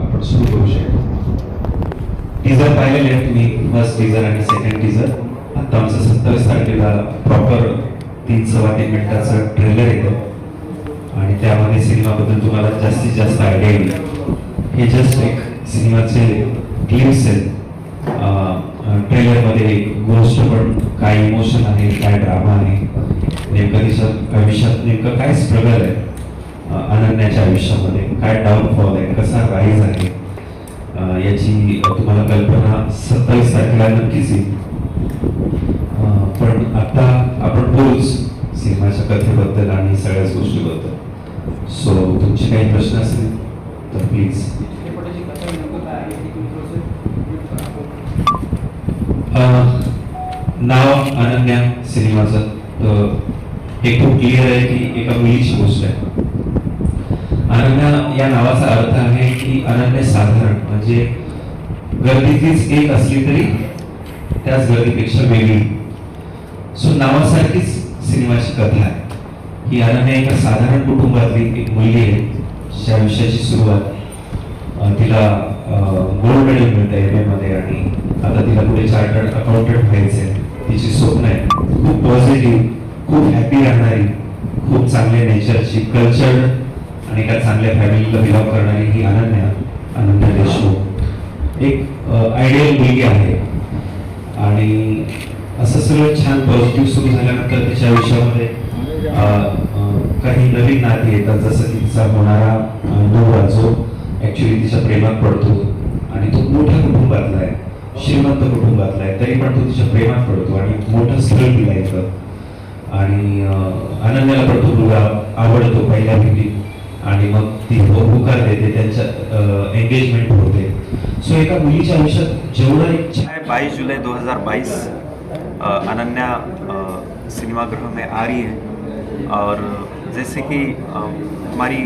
आपण सुरू करू शकतो. टीजर पाहिलेले आहे तुम्ही, फर्स्ट टीजर आणि सेकंड टीजर. आता आमचं 27 तारखेला प्रॉपर 3-3.25 मिनिटाचं ट्रेलर येतं आणि त्यामध्ये सिनेमाबद्दल तुम्हाला जास्तीत जास्त आयडिया येईल. हे जस्ट एक सिनेमाचे क्लिप्स आहेत. ट्रेलरमध्ये गोष्ट पण काय इमोशन आहे, काय ड्रामा आहे, नेमकं तिच्या आयुष्यात नेमकं काय स्ट्रगल आहे, अनन्याच्या आयुष्यामध्ये काय डाऊनफॉल आहे, कसा राईज आहे, याची तुम्हाला कल्पना 27 तारखेला नक्कीच येईल. पण आता आपण बोलूच सिनेमाच्या कथेबद्दल आणि सगळ्याच गोष्टीबद्दल. सो तुमचे काही प्रश्न असतील तर प्लीज. नाव अनन्या सिनेमाचं हे खूप क्लिअर आहे की एका मुलीची गोष्ट आहे. अनन्या या नावाचा अर्थ आहे की अनन्य साधारण, म्हणजे गर्दीतलीच एक असली तरी त्याच गर्दीपेक्षा वेगळी. सो नावासारखीच सिनेमाची कथा आहे. ही अनन्या एका साधारण कुटुंबातली एक मुलगी आहे, ज्या आयुष्याची सुरुवात तिला गोल्ड मेडल मिळतं एम मध्ये आणि आता तिला पुढे चार्टर्ड अकाउंटंट व्हायचे. तिची स्वप्न आहे खूप पॉझिटिव्ह, खूप हॅपी राहणारी, खूप चांगल्या नेचरची, कल्चर्ड आणि एका चांगल्या फॅमिलीला बिलॉंग करणारी ही अनन्या देशमुख एक आयडियल मुलगी आहे. आणि असं सगळं छान पॉझिटिव्ह सुरू झाल्यानंतर तिच्या आयुष्यामध्ये काही नवीन नाती येतात, जसं की तिचा होणारा नवरा जो ऍक्च्युली तिच्या प्रेमात पडतो आणि तो मोठ्या कुटुंबातला आहे, श्रीमंत कुटुंबातला आहे, तरी पण तो तिच्या प्रेमात पडतो आणि मोठं स्थळ तिला येतं. आणि अनन्याला पण तो मुलगा आवडतो पहिल्या भेटीत आणि मग ती होकार देते, त्यांच्या एंगेजमेंट होते. सो एका मुलीच्या आयुष्यात जेवढं एक 22 जुलाई 2022 अनन्या सिनेमागृह में आ रही है. और जैसे कि हमारी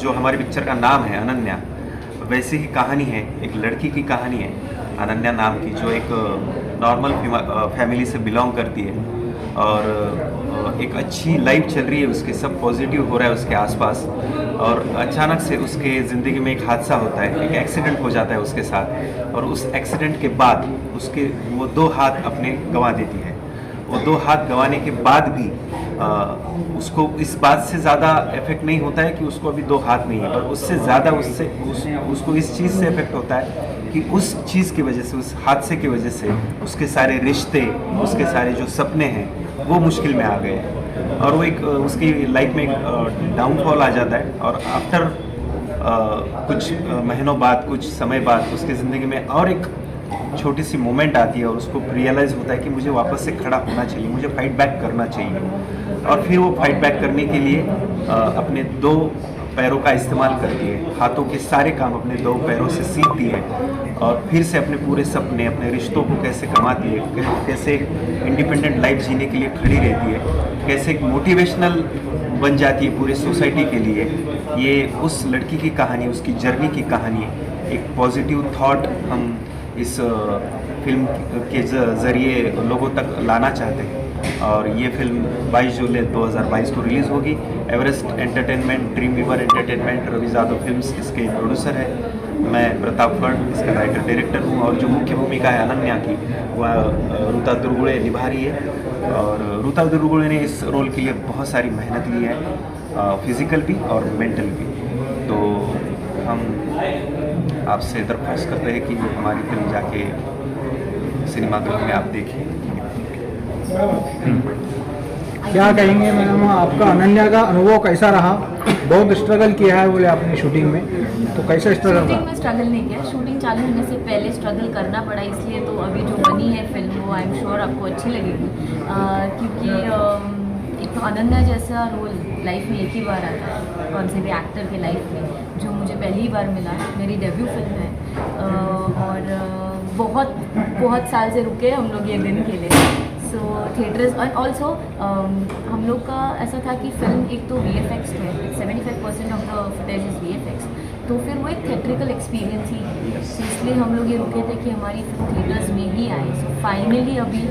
जो हमारी पिक्चर का नाम है अनन्या, वैसी ही कहानी है. एक लड़की की कहानी है अनन्या नाम की, जो एक नॉर्मल फैमिली से बिलोंग करती है और एक अच्छी लाइफ चल रही है उसकी, सब पॉजिटिव हो रहा है उसके आसपास. और अचानक से उसके ज़िंदगी में एक हादसा होता है, एक एक्सीडेंट हो जाता है उसके साथ. और उस एक्सीडेंट के बाद उसके वो 2 हाथ अपने गंवा देती है. वो 2 हाथ गंवाने के बाद भी उसको इस बात से ज़्यादा इफेक्ट नहीं होता है कि उसको अभी 2 हाथ नहीं है, पर उससे ज़्यादा उसको इस चीज़ से इफेक्ट होता है कि उस चीज़ की वजह से, उस हादसे की वजह से उसके सारे रिश्ते, उसके सारे जो सपने हैं वो मुश्किल में आ गए हैं. और वो एक उसकी लाइफ में एक डाउनफॉल आ जाता है. और आफ्टर कुछ महीनों बाद, कुछ समय बाद उसकी ज़िंदगी में और एक छोटी सी मोमेंट आती है और उसको रियलाइज़ होता है कि मुझे वापस से खड़ा होना चाहिए, मुझे फाइट बैक करना चाहिए. और फिर वो फाइट बैक करने के लिए अपने 2 पैरों का इस्तेमाल करती है, हाथों के सारे काम अपने 2 पैरों से सीखती है और फिर से अपने पूरे सपने, अपने रिश्तों को कैसे कमाती है, कैसे इंडिपेंडेंट लाइफ जीने के लिए खड़ी रहती है, कैसे एक मोटिवेशनल बन जाती है पूरी सोसाइटी के लिए. ये उस लड़की की कहानी, उसकी जर्नी की कहानी, एक पॉजिटिव थॉट हम इस फिल्म के ज़रिए लोगों तक लाना चाहते हैं. और ये फिल्म 22 जुलाई 2022 को रिलीज़ होगी. Everest Entertainment, Dream Weaver Entertainment, Ravi Yadav films इसके प्रोड्यूसर है. मैं प्रताप फर्ड इसका राइटर डायरेक्टर हूँ. और जो मुख्य भूमिका है अनन्या की, वह ऋता दुर्गुड़े निभा रही है. और ऋता दुर्गुड़े ने इस रोल के लिए बहुत सारी मेहनत ली है, फिज़िकल भी और मेंटल भी. तो हम आपसे दरख्वास्त करते हैं कि हमारी फिल्म जाके सिनेमागृह में आप देखें. क्या कहेंगे मैडम, आपका अनन्या का अनुभव कैसा रहा? बहुत स्ट्रगल किया है बोले आपने शूटिंग में, तो कैसा स्ट्रगल रहा? शूटिंग में स्ट्रगल नहीं किया, शूटिंग चालू होने से पहले स्ट्रगल करना पड़ा. इसलिए तो अभी जो बनी है फिल्म वो आई एम श्योर आपको अच्छी लगेगी. क्योंकि एक तो अनन्या जैसा रोल लाइफ में एक ही बार आता है, कौन से भी एक्टर के लाइफ में, जो मुझे पहली बार मिला. मेरी डेब्यू फिल्म है और बहुत साल से रुके हम लोग ये दिन के लिए. सो थिएटर्स और ऑल्सो हम लोग का ऐसा था कि फिल्म एक तो VFX है, 75% of the footage is VFX, तो फिर वो एक थिएट्रिकल एक्सपीरियंस ही है. इसलिए हम लोग ये रुके थे कि हमारी फिल्म थिएटर्स में ही आए. सो फाइनली अभी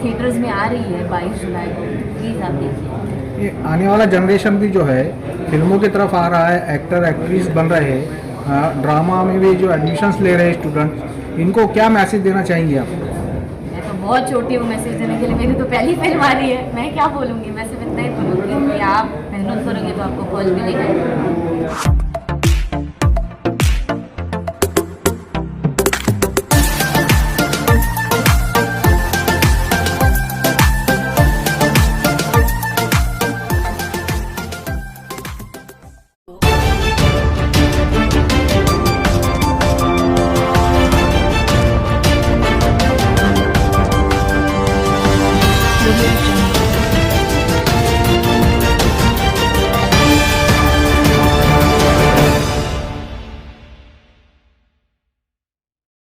थिएटर्स में आ रही है 22 जुलाई को, प्लीज़ आप देखिए। ये आने वाला जनरेशन भी जो है फिल्मों की तरफ आ रहा है, एक्टर एक्ट्रेस बन रहे हैं, ड्रामा में भी जो एडमिशन्स ले रहे हैं स्टूडेंट, इनको क्या मैसेज देना चाहेंगे आप? मैं तो बहुत छोटी हूँ मैसेज देने के लिए, मेरी तो पहली फिल्म आ रही है, मैं क्या बोलूँगी। मैं सिर्फ इतना ही बोलूँगी कि आप मेहनत करोगे तो आपको फल मिलेगा।